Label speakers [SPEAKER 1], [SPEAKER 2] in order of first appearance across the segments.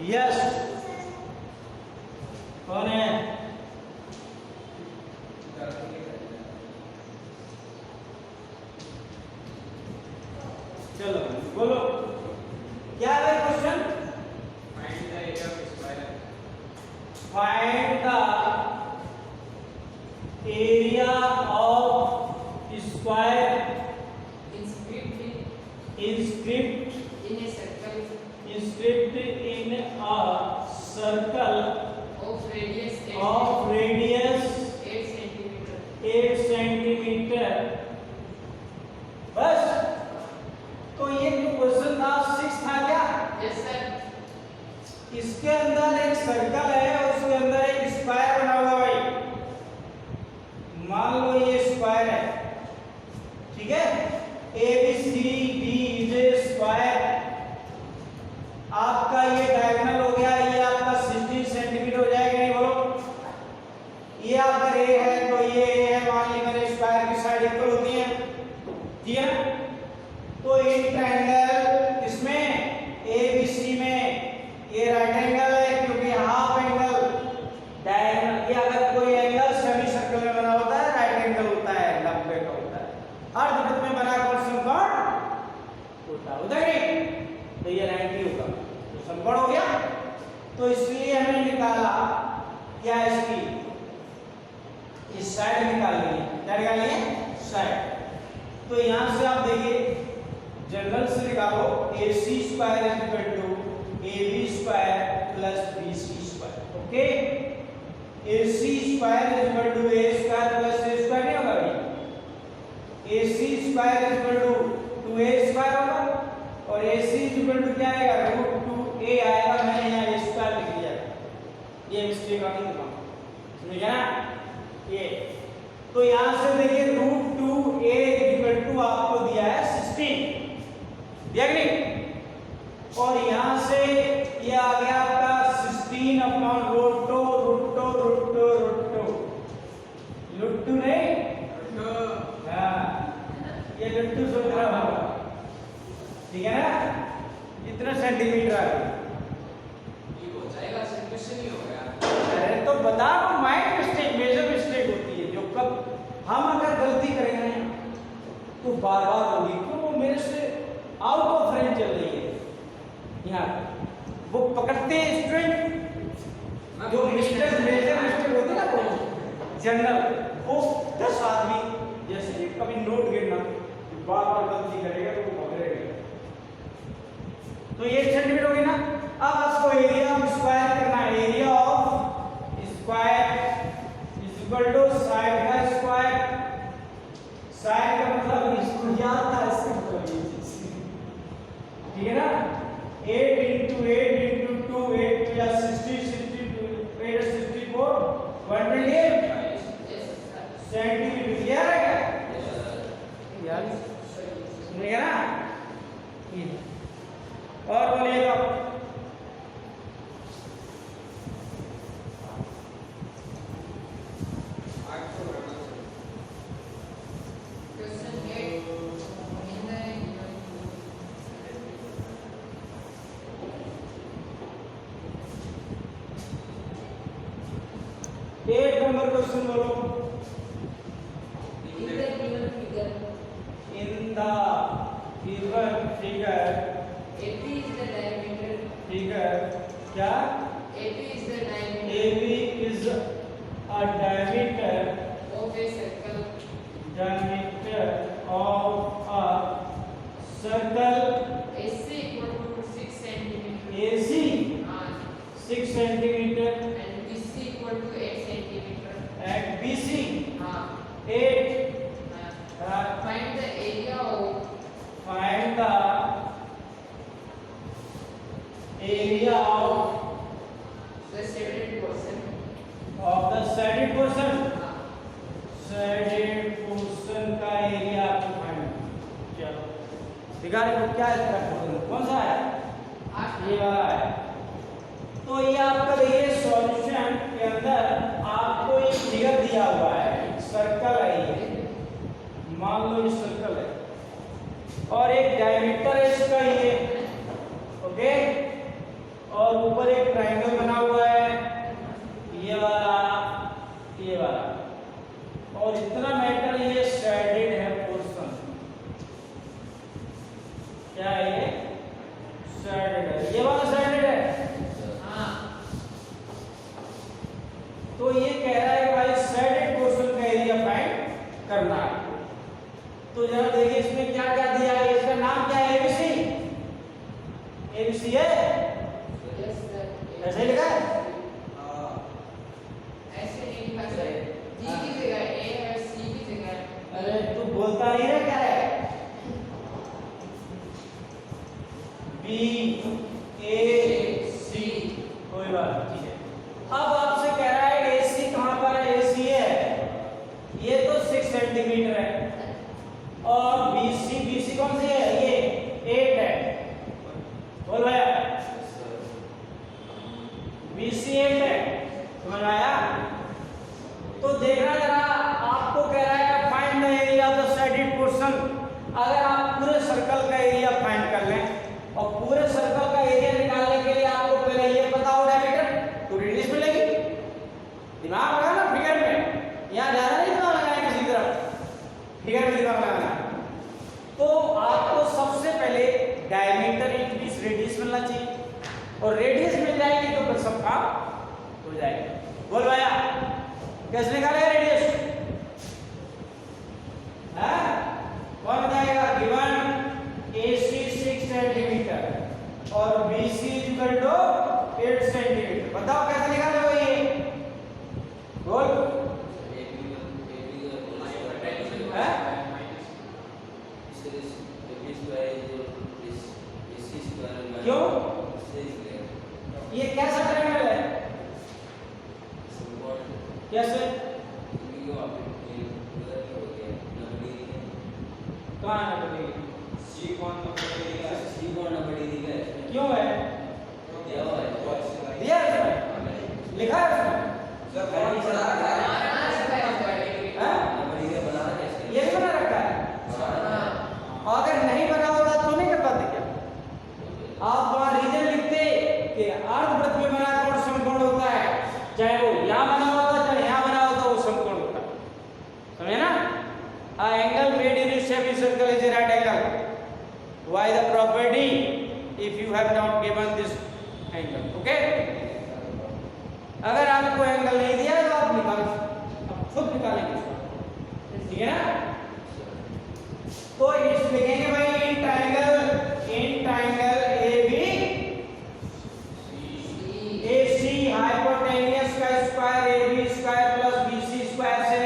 [SPEAKER 1] Yes, कौन है? चलो बोलो, क्या है question?
[SPEAKER 2] Find the area of square.
[SPEAKER 1] Find the area of square
[SPEAKER 3] Inscribed
[SPEAKER 1] inscribed
[SPEAKER 3] in a circle
[SPEAKER 1] inscribed in a circle
[SPEAKER 3] of radius 8 centimeter.
[SPEAKER 1] 8 centimetre. बस, तो ये जो क्वेश्चन था 6 था क्या?
[SPEAKER 3] Yes sir.
[SPEAKER 1] इसके अंदर एक सर्कल है और उसके अंदर एक स्क्वायर बना हुआ है भाई। मान लो ये स्क्वायर है, ठीक है? ABCD is a square. आपका ये डायगोनल हो गया, ये आपका 16 सेंटीमीटर हो जाएगा, नहीं बोलो? ये आपका A है तो ये A है, मान ली मैंने स्क्वायर की साइड इक्वल होती है, ठीक है? तो इन ट्रायंगल इसमें ABC में ये राइट एंगल है क्योंकि हाफ एंगल डायगोनल, ये अगर कोई एंगल सेमी सर्कल में बना होता है राइट एंगल होता है, 90 का होता है। अर्धवृत्त में बना कौन समकोण होता है, उधर नहीं, तो ये 90 होगा, तो समकोण हो गया। तो इसलिए हमने निकाला क्या, इसकी इस साइड निकाल ली, क्या निकाल लिए? साइड। तो यहां से आप देखिए जनरल से निकालो AC square is equal to AB square plus BC square. Okay, AC square is equal to A square plus A square नहीं होगा भाई? AC square is equal to 2A square होगा और AC इज इक्वल टू क्या आएगा? √2A आएगा। मैंने यहाँ A स्क्वायर लिख दिया, ये मिस्टेक आती है, समझ गया ना? ये तो यहां से देखिए √2A इज इक्वल टू आपको दिया है 16, दिया कि नहीं? और यहां से ये आ गया आपका 16 अपॉन √2 लुट्टू नहीं, हाँ ये लुट्टू सोच रहा होगा, ठीक है ना? इतना सेंटीमीटर आ गया,
[SPEAKER 2] ये हो जाएगा, क्वेश्चन ही हो गया।
[SPEAKER 1] अरे तो बता दो, माइनर मिस्टेक मेजर मिस्टेक होती है जो कब हम अगर गलती करेंगे ना तो बार बार होगी, क्यों? वो मेरे से आउट ऑफ रेंज चल रही है, यहाँ वो पकड़ते हैं स्टूडेंट, जो मिस्टेक मेजर मिस्टेक होती है ना वो जनरल, वो 10 आदमी जैसे कभी नोट गिरना बार बार गलती करेगा तो वो पकड़ेगा। तो ये 1 सेंटीमीटर होगी ना। अब आपको एरिया ऑफ स्क्वायर करना है, area of square is equal to side का स्क्वायर। साइड का मतलब इसको याद था, इसका मतलब ये चीज, ठीक है ना? 8 × 8 × 2 8 या 60 62 8 64 128 सेंटीमीटर, याद है क्या? याद सुनिएगा ना? और बोलिएगा।
[SPEAKER 3] Question 8 in the
[SPEAKER 1] 8 number question बोलो।
[SPEAKER 3] in the given figure
[SPEAKER 1] In the given figure,
[SPEAKER 3] AP is the diameter
[SPEAKER 1] figure क्या?
[SPEAKER 3] AP is the diameter
[SPEAKER 1] AB is a diameter
[SPEAKER 3] of a circle
[SPEAKER 1] of a circle.
[SPEAKER 3] AC equal to 6 centimeter
[SPEAKER 1] AC 6 centimeter
[SPEAKER 3] and BC equal to 8 centimeter.
[SPEAKER 1] and BC 8.
[SPEAKER 3] Find the area of
[SPEAKER 1] Find the area of
[SPEAKER 3] the shaded portion.
[SPEAKER 1] the shaded portion. Shaded portion का area आपको find, चलो दिखा रहे हो क्या है इसका portion? कौन सा है? ये वाला है। तो ये आपका देखिए सॉल्यूशन के अंदर आपको एक फिगर दिया हुआ है, सर्कल है ये, मान लो ये सर्कल है और एक डायमीटर है इसका ये, ओके, और ऊपर एक ऐसे ही लिखा है?
[SPEAKER 3] ऐसे नहीं लिखा सर, D की जगह A है, C की जगह
[SPEAKER 1] अरे तू बोलता नहीं है क्या है? B A C, कोई बात नहीं, ठीक है। अब आपसे कह रहा है AC कहाँ पर है? AC है, ये तो 6 सेंटीमीटर है, और BC कौन सी है? ये 8 है। बोल भैया, BC 8 है, समझ आया? तो देखना जरा, आपको कह रहा है find the area of the shaded portion. अगर आप पूरे सर्कल का एरिया फाइंड कर लें, और पूरे सर्कल का एरिया निकालने के लिए आपको पहले ये पता हो डायमीटर, तो रेडियस मिलेगी। दिमाग लगाना फिगर में, यहाँ ज्यादा नहीं दिमाग लगाना किसी तरफ, फिगर में दिमाग लगाना। तो आपको सबसे पहले डायमीटर इंटू रेडियस मिलना चाहिए, और रेडियस मिल जाएगी तो फिर सब काम हो जाएगा। बोल भैया, कैसे निकालेगा रेडियस? कौन बताएगा? गिवन AC 6 सेंटीमीटर और BC इक्वल टू 8 सेंटीमीटर। बताओ कैसे निकालोगे ये? बोल। क्यों? ये कैसा ट्रायंगल है? कैसे? कहाँ है नंबर?
[SPEAKER 2] C कौन नंबर दिया है?
[SPEAKER 1] क्यों है?
[SPEAKER 2] दिया हुआ है।
[SPEAKER 1] दिया है उसमें? लिखा है उसमें?
[SPEAKER 2] सर कौन सा
[SPEAKER 3] हाँ,
[SPEAKER 1] ये भी बना रखा है। और अगर नहीं बना होता तो नहीं कर पाते क्या? आप वहाँ रीजन लिखते कि अर्धवृत्त में बना कोण समकोण होता है, चाहे वो यहाँ बना होता चाहे यहाँ बना होता, वो समकोण होता है। समझे ना? A angle made in a semicircle is a right angle. Why the property if you have not given this angle? Okay? अगर आपको एंगल नहीं दिया है तो आप निकाल, आप खुद निकालेंगे इसको, ठीक है ना? तो इस लिखेंगे भाई in triangle AB AC hypotenuse का square AB square plus BC square से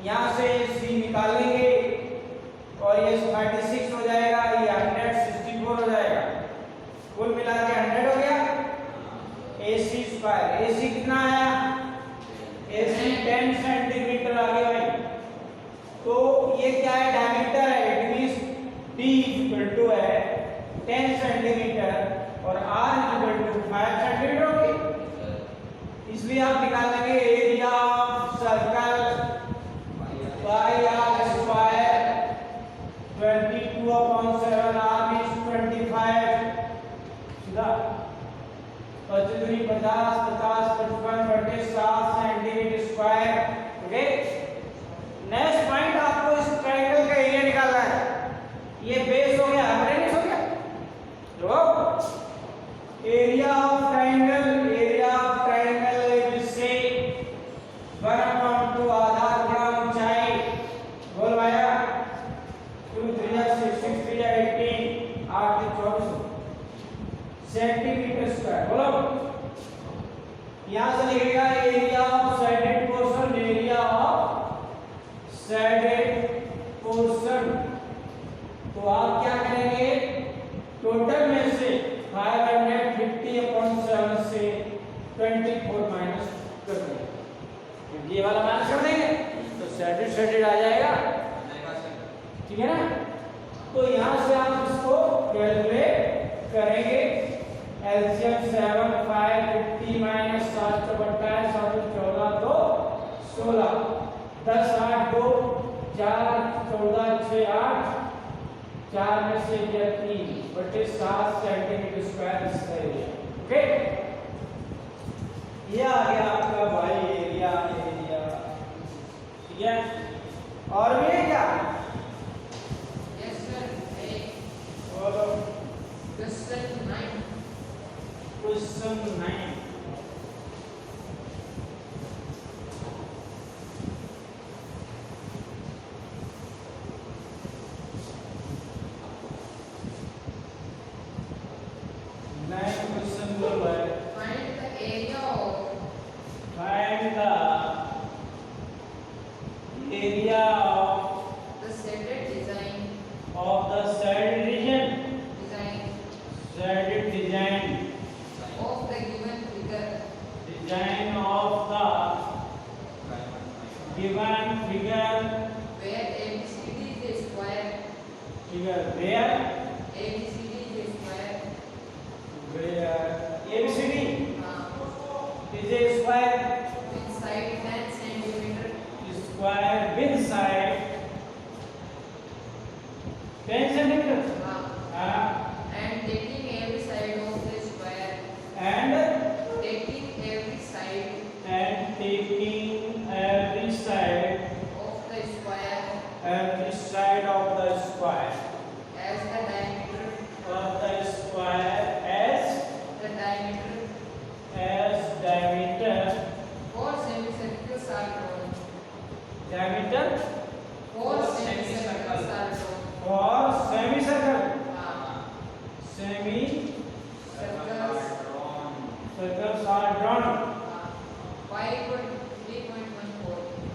[SPEAKER 1] यहाँ से C निकाल लेंगे, और ये 36 हो जाएगा, ये 164 हो जाएगा, कुल मिला के 100 हो गया। AC स्क्वायर, AC कितना आया? AC 10 सेंटीमीटर आ गया भाई। तो ये क्या है? डायमीटर है, it means D equal to है 10 सेंटीमीटर और R इक्वल टू 5 सेंटीमीटर होगी। इसलिए आप निकाल लेंगे area of circle by R square 22/7, R is 25, सीधा 50 55 बटे 7 centimetre square. Okay, next point आपको इस ट्रायंगल का एरिया निकालना है। ये बेस हो गया, हाइपोटेन्यूस हो गया। जो एरिया ऑफ ट्रायंगल से 1/2 आधार ग्राम ऊंचाई, बोल भाया 2 3 6 6 3 18 8 24 सेंटीमीटर स्क्वायर। बोलो, यहां से लिखेगा area of shaded portion, area of shaded portion. तो आप क्या करेंगे? टोटल में से 550/7 से 24 माइनस कर देंगे, ये वाला माइनस कर देंगे तो शेडेड आ जाएगा, ठीक है ना? तो यहां से आप इसको कैलकुलेट करेंगे। एलसीएम 7 5 50 माइनस 7 27 7 14 तो 16 10 8 2 4 14 6 8 4 में से 3 बटे 7 सेंटीमीटर स्क्वायर इसका एरिया। ओके, ये आ गया आपका भाई एरिया, ठीक है? और भी है क्या?
[SPEAKER 3] Yes sir,
[SPEAKER 1] बोलो।
[SPEAKER 3] question 9.
[SPEAKER 1] क्वेश्चन 9 क्वेश्चन बोलो भाई। Design of the given figure
[SPEAKER 3] where ABCD is a square,
[SPEAKER 1] figure where
[SPEAKER 3] ABCD is a square,
[SPEAKER 1] ABCD is a square
[SPEAKER 3] with side 10 centimeter,
[SPEAKER 1] square with side 10 centimeter
[SPEAKER 3] and taking every side of the square,
[SPEAKER 1] and
[SPEAKER 3] taking every side
[SPEAKER 1] taking every side of the square
[SPEAKER 3] as the diameter
[SPEAKER 1] of the square as
[SPEAKER 3] the diameter.
[SPEAKER 1] diameter
[SPEAKER 3] 4 semicircles are drawn.
[SPEAKER 1] diameter
[SPEAKER 3] 4 semicircles are drawn.
[SPEAKER 1] for semicircle
[SPEAKER 3] Circles
[SPEAKER 1] circles are drawn
[SPEAKER 3] 5 equal to 3.14.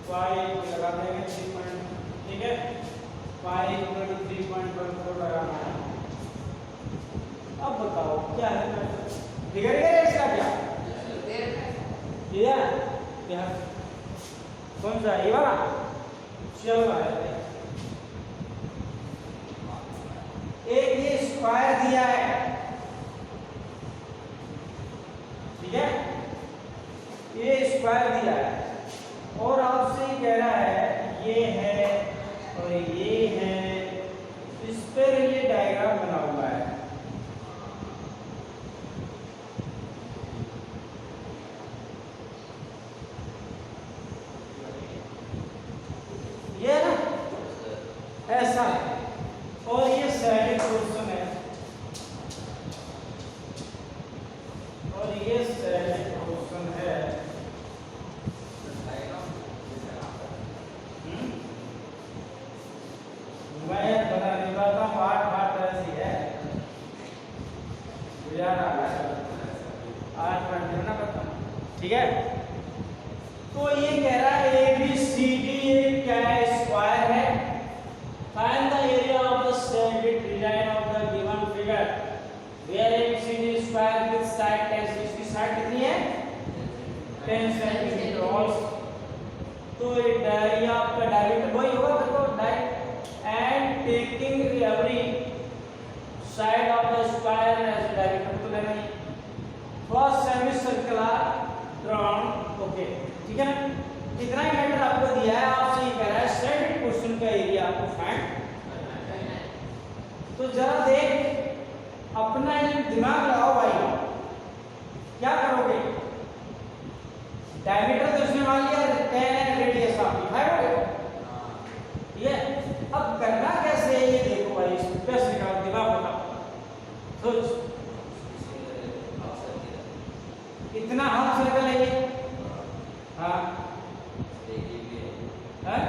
[SPEAKER 1] 5 लगा देंगे 3 point ठीक है 5 equal to 3.14 लगाना है। अब बताओ क्या है फिगर है इसका क्या
[SPEAKER 3] There
[SPEAKER 1] ये क्या कौन सा ये वाला चल रहा है एक ये स्क्वायर दिया है ठीक है ये स्क्वायर दिया है और आपसे ये कह रहा है ये है और ये है इस पर ये डायग्राम बना हुआ है ये ना ऐसा है और ये सैडिक पोर्शन है और ये सैडिक पोर्शन है मैं बता नहीं पाता पाठ ऐसी है गुजार आठ पाठ देना पड़ता ठीक है तो ये कह रहा है ABCD क्या है स्क्वायर है find the area of the standard design of the given figure where ABCD square with side 10 इसकी साइड कितनी है 10 सेंटीमीटर ऑल्सो तो ये एरिया आपका डायमीटर वही होगा देखो diameter and taking every side of the square as a diameter तो लेना ही first semicircle are drawn okay ठीक है ना इतना ही मैटर आपको दिया है आपसे ये कह रहा है सेंटर पोर्शन का एरिया आपको फाइंड तो जरा देख अपना दिमाग लगाओ भाई क्या करोगे डायमीटर तो उसने मान लिया 10 है रेडियस आप दिखाओगे ये अब करना कैसे है ये देखो भाई कैसे निकाल दिमाग बताओ सोच इतना हाफ सर्कल है ये हाँ है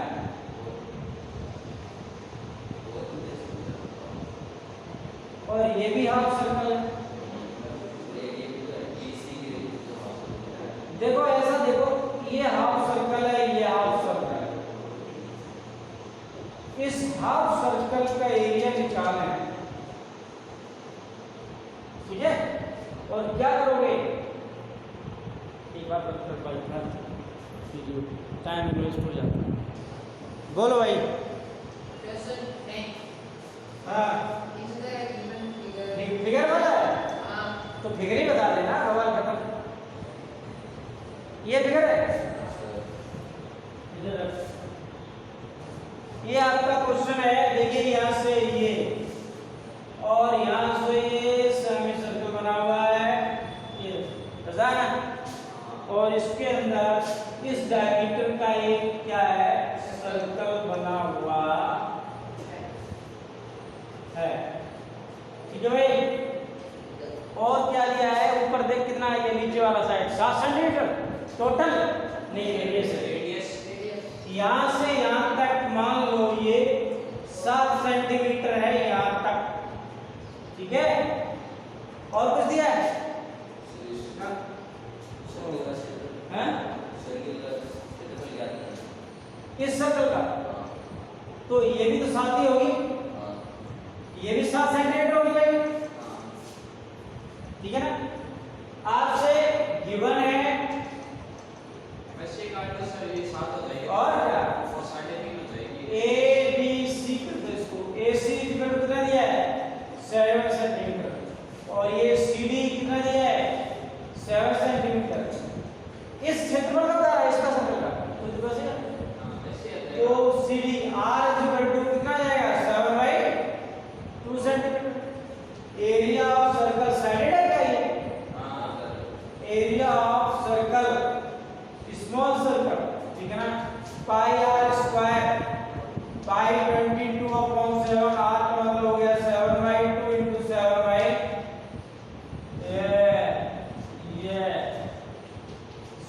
[SPEAKER 1] और ये भी हाफ सर्कल है देखो ऐसा देखो ये हाफ सर्कल है ये हाफ सर्कल है इस हाफ सर्कल का एरिया निकालना है ठीक है और क्या करोगे एक बार टाइम वेस्ट हो जाता है बोलो भाई
[SPEAKER 3] Question 10.
[SPEAKER 1] हाँ
[SPEAKER 3] Is the given figure?
[SPEAKER 1] Figure वाला है तो फिगर ही बता देना सवाल खत्म ये फिगर है इधर ये आपका क्वेश्चन है देखिए यहाँ से ये और यहाँ से ये सेमी सर्कल बना हुआ है ये बता ना और इसके अंदर इस डायमीटर का एक क्या है सर्कल बना हुआ है ठीक है भाई और क्या लिया है ऊपर देख कितना है ये नीचे वाला साइड 7 सेंटीमीटर टोटल नहीं रेडियस यहाँ से यहाँ तक मान लो ये 7 सेंटीमीटर है यहाँ तक ठीक है और कुछ दिया है इस सर्कल का तो ये भी तो 7 ही होगी ये भी 7 सेंटीमीटर होगी भाई ठीक है ना आपसे गिवन है
[SPEAKER 2] वैसे काट दो सर, ये 7 हो जाएगा
[SPEAKER 1] और क्या
[SPEAKER 2] और 3.5 हो जाएगी।
[SPEAKER 1] ए बी सी कर दो इसको। ए सी कितना दिया है 7 सेंटीमीटर और ये सी डी कितना दिया है 7 सेंटीमीटर। इस क्षेत्रफल का बता रहा है इसका सर्कल का कुछ बस है।
[SPEAKER 2] हां वैसे है
[SPEAKER 1] तो सी डी आर कितना जाएगा 7/2 centimetre. Area of circle sided है क्या ये?
[SPEAKER 2] हां sir.
[SPEAKER 1] Area of circle small circle ठीक है ना पाई आर स्क्वायर पाई 22/7 आर का मतलब हो गया 7/2 into 7/, ये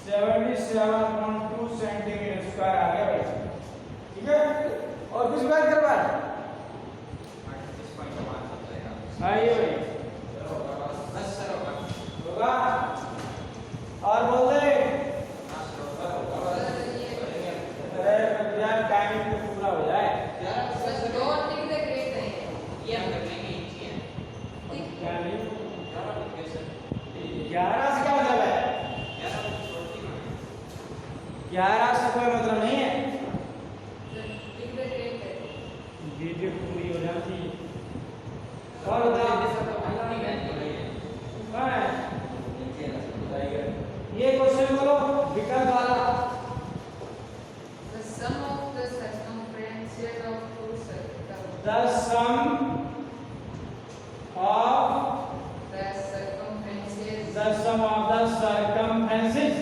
[SPEAKER 1] 77.2 सेंटीमीटर स्क्वायर आ गया भाई ठीक है। और कुछ बात करवा
[SPEAKER 2] 38.5 हो जाएगा।
[SPEAKER 1] हाँ ये भाई
[SPEAKER 2] 10 सर होगा।
[SPEAKER 1] होगा और बोल दे
[SPEAKER 2] हां सर होगा।
[SPEAKER 1] अरे यार टाइमिंग तो पूरा हो जाए
[SPEAKER 3] बस दो टिक दे ग्रेड करेंगे।
[SPEAKER 2] ये हम कर लेंगे इंची है।
[SPEAKER 1] क्या नहीं
[SPEAKER 2] 11 ठीक है सर।
[SPEAKER 1] 11 से क्या मतलब है
[SPEAKER 2] 11 को छोड़ती हूं।
[SPEAKER 1] 11 से कोई मतलब नहीं है
[SPEAKER 3] टिक दे ग्रेड करेंगे।
[SPEAKER 1] वीडियो पूरी हो जाती है और बता ये क्वेश्चन बोलो विकल्प वाला
[SPEAKER 3] The sum of the circumferences of two circles.
[SPEAKER 1] the sum of
[SPEAKER 3] The circumferences.
[SPEAKER 1] the sum of the circumferences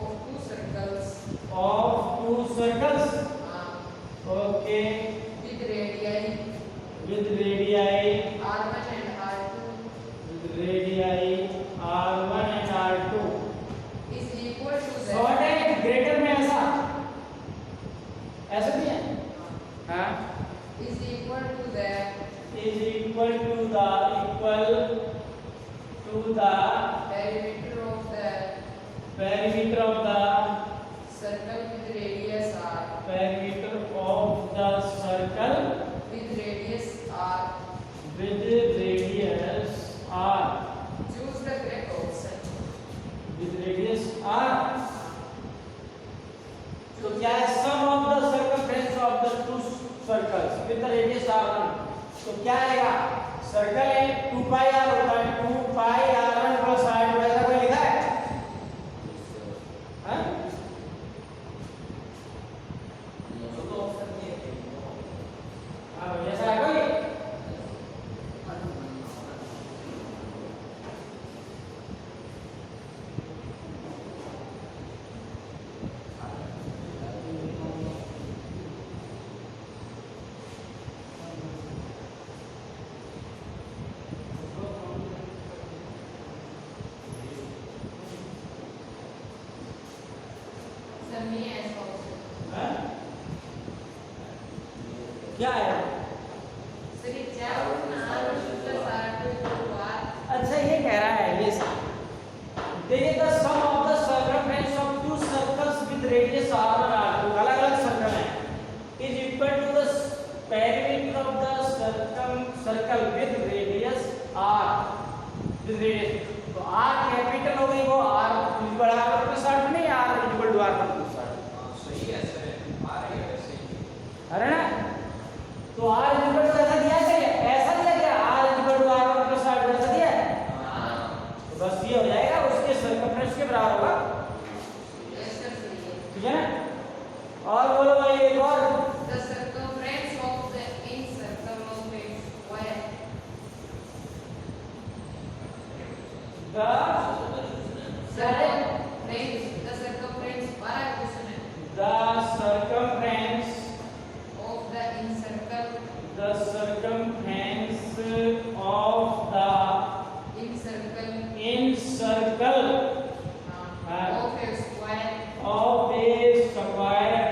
[SPEAKER 3] Of two circles.
[SPEAKER 1] of two circles okay
[SPEAKER 3] With radii
[SPEAKER 1] with radii
[SPEAKER 3] R1 and R2
[SPEAKER 1] with radii r1 and r2
[SPEAKER 3] is equal to the.
[SPEAKER 1] Short है greater में ऐसा भी है हाँ
[SPEAKER 3] Is equal to the.
[SPEAKER 1] is equal to the
[SPEAKER 3] Perimeter of the
[SPEAKER 1] perimeter of the
[SPEAKER 3] circle with radius R.
[SPEAKER 1] perimeter of the circle
[SPEAKER 3] With radius R.
[SPEAKER 1] with radius r
[SPEAKER 3] Choose the correct option.
[SPEAKER 1] with radius r तो क्या है sum of the circumference of the two circles with the radius r1 तो क्या आएगा circle है 2 पाई r होता है 2 पाई r1 plus r2 ऐसा कोई लिखा है हाँ हाँ ऐसा है कोई
[SPEAKER 3] Sir, me as option.
[SPEAKER 1] हाँ? क्या है
[SPEAKER 3] Sir, ये चार R1 plus R2 equal to R.
[SPEAKER 1] अच्छा ये कह रहा है ये देखिए the sum of the circumference of two circles with radius r1 r2 अलग-अलग सर्कल है is equal to the perimeter of the circle with radius r with radius तो r कैपिटल हो गई वो r बड़ा प्लस r नहीं r equal to r plus r
[SPEAKER 2] हां सही है सर। आ रही है वैसे ही।
[SPEAKER 1] अरे ना तो r इक्वल टू ऐसा दिया है ऐसा दिया क्या r equal to r1 plus r ऐसा दिया है
[SPEAKER 2] हां
[SPEAKER 1] तो बस ये हो जाएगा उसके सर्कमफ्रेंस के बराबर होगा
[SPEAKER 3] Yes, sir, सही है.
[SPEAKER 1] ठीक है ना और बोलो भाई एक और
[SPEAKER 3] The circumference of the incircle of a square. The circumference बड़ा क्वेश्चन है.
[SPEAKER 1] the circumference
[SPEAKER 3] Of the incircle.
[SPEAKER 1] the circumference of the
[SPEAKER 3] Incircle.
[SPEAKER 1] incircle
[SPEAKER 3] Of a square.
[SPEAKER 1] of a square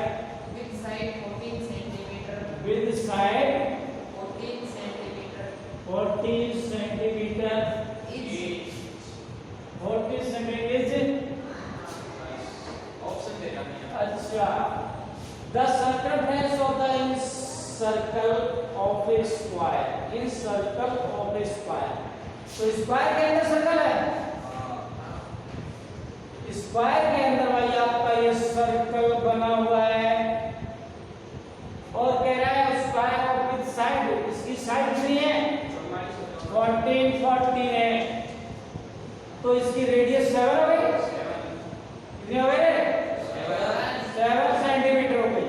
[SPEAKER 3] With side 14 centimeter.
[SPEAKER 1] with side
[SPEAKER 3] 14 centimeter.
[SPEAKER 1] 40 centimeter
[SPEAKER 3] Each.
[SPEAKER 1] 40 centimeter
[SPEAKER 2] option दे रहा है।
[SPEAKER 1] अच्छा the circumference of the circle of a square in circle of a square तो square के अंदर circle है, square के अंदर भाई आपका ये सर्कल बना हुआ है और कह रहा है स्क्वायर ऑफ विथ साइड, इसकी साइड कितनी है 14 है, तो इसकी रेडियस 7 हो गई, कितनी हो गई 7 सेंटीमीटर हो गई।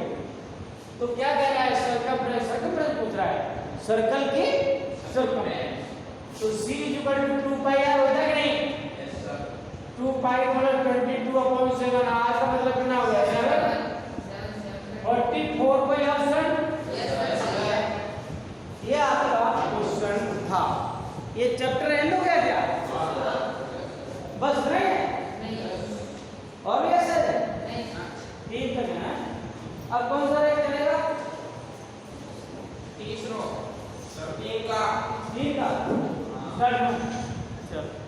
[SPEAKER 1] तो क्या कह रहा है सर्कल पूछ रहा है, सर्कल की सर्कमफरेंस, तो c = 2 पाई r होता है कि नहीं, 2 पाई × 22/7, r का मतलब कितना हो गया 7, 44/7। ये आपका क्वेश्चन था। ये चैप्टर एंड हो गया क्या, बस नहीं और भी ऐसे है, ठीक है ना। अब कौन सा रेट चलेगा,
[SPEAKER 2] तीसरा सर 3 का
[SPEAKER 1] ठीक है, चलो